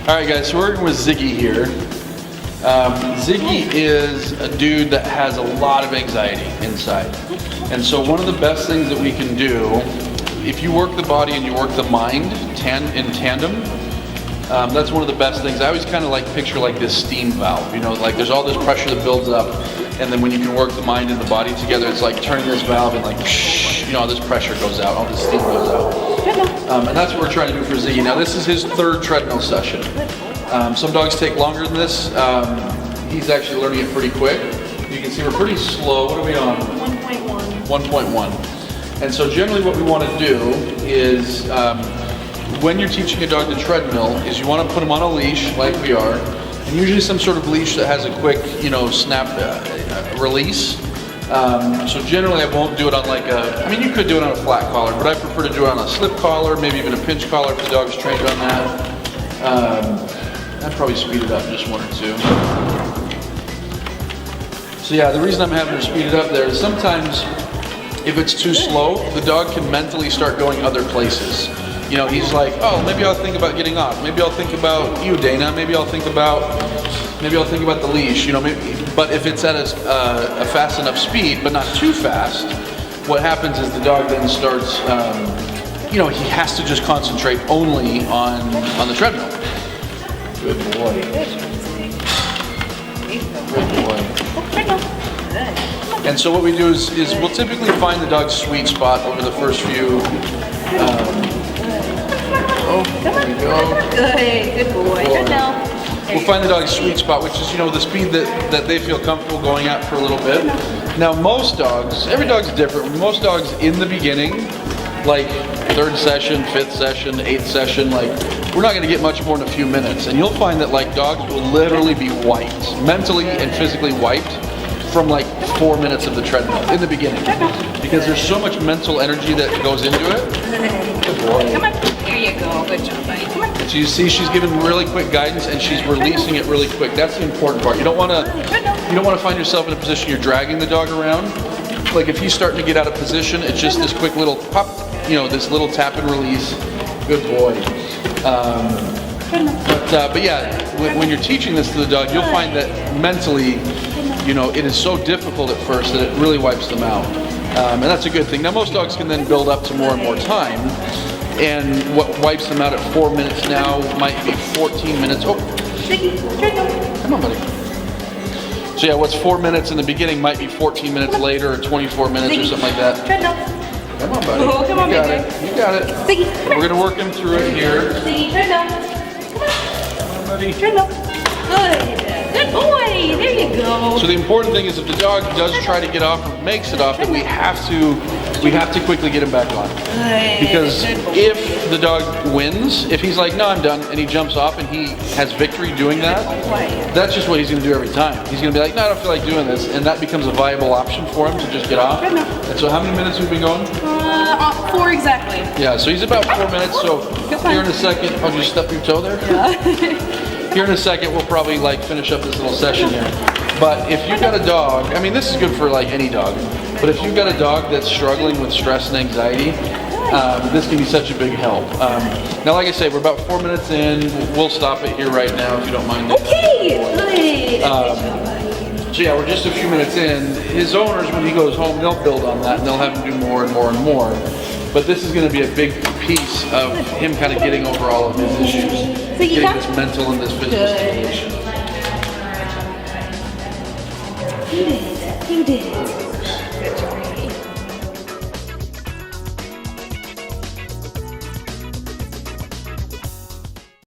Alright guys, so we're working with Ziggy here. Ziggy is a dude that has a lot of anxiety inside. And so one of the best things that we can do, if you work the body and you work the mind in tandem, that's one of the best things. I always kind of like picture like this steam valve, you know, like there's all this pressure that builds up, and then when you can work the mind and the body together, it's like turning this valve and like, you know, all this pressure goes out, all this steam goes out. And that's what we're trying to do for Ziggy. Now this is his third treadmill session. Some dogs take longer than this. He's actually learning it pretty quick. You can see we're pretty slow. What are we on? 1.1. 1.1. And so generally what we want to do is, when you're teaching a dog to treadmill, is you want to put him on a leash like we are, and usually some sort of leash that has a quick, you know, snap release. So generally I won't do it on like I mean you could do it on a flat collar, but I prefer to do it on a slip collar, maybe even a pinch collar if the dog's trained on that. I'd probably speed it up just one or two. So yeah, the reason I'm having to speed it up there is sometimes if it's too slow, the dog can mentally start going other places. You know, he's like, oh, maybe I'll think about getting off. Maybe I'll think about you, Dana. Maybe I'll think about the leash. You know, but if it's at a fast enough speed, but not too fast, what happens is the dog then starts, you know, he has to just concentrate only on the treadmill. Good boy. Good boy. And so what we do is we'll typically find the dog's sweet spot over the first few. There we go. Good boy. Good now. We'll find the dog's sweet spot, which is, you know, the speed that they feel comfortable going at for a little bit. Now most dogs, every dog's different. Most dogs in the beginning, like third session, fifth session, eighth session, like we're not gonna get much more than a few minutes. And you'll find that like dogs will literally be wiped, mentally and physically wiped from like 4 minutes of the treadmill in the beginning. Because there's so much mental energy that goes into it. Good boy. Come on. There you go. Good job, buddy. Come on. So you see she's giving really quick guidance and she's releasing it really quick. That's the important part. You don't want to find yourself in a position you're dragging the dog around. Like if he's starting to get out of position, it's just this quick little pop, you know, this little tap and release. Good boy. But yeah, when you're teaching this to the dog, you'll find that mentally, you know, it is so difficult at first that it really wipes them out. And that's a good thing. Now most dogs can then build up to more and more time. And what wipes them out at 4 minutes now might be 14 minutes. Oh, come on, buddy. So yeah, what's 4 minutes in the beginning might be 14 minutes later, or 24 minutes, or something like that. Come on, buddy. Oh, come on, you got it. You got it. We're gonna work him through it here. Come on, buddy. Good boy. There you go. So the important thing is if the dog does try to get off or makes it off, then we have to quickly get him back on. Because if the dog wins, if he's like, no, I'm done, and he jumps off and he has victory doing that, that's just what he's going to do every time. He's going to be like, no, I don't feel like doing this, and that becomes a viable option for him to just get off. And so how many minutes have we been going? 4 exactly. Yeah, so he's about 4 minutes, so here in a second, oh, did you step your toe there? Yeah. Here in a second, we'll probably like finish up this little session here. But if you've got a dog, I mean, this is good for like any dog, but if you've got a dog that's struggling with stress and anxiety, this can be such a big help. Now, like I say, we're about 4 minutes in. We'll stop it here right now if you don't mind. Okay, so yeah, we're just a few minutes in. His owners, when he goes home, they'll build on that and they'll have him do more and more and more. But this is going to be a big piece of him kind of getting over all of his issues, getting this mental and this physical stimulation. You did it.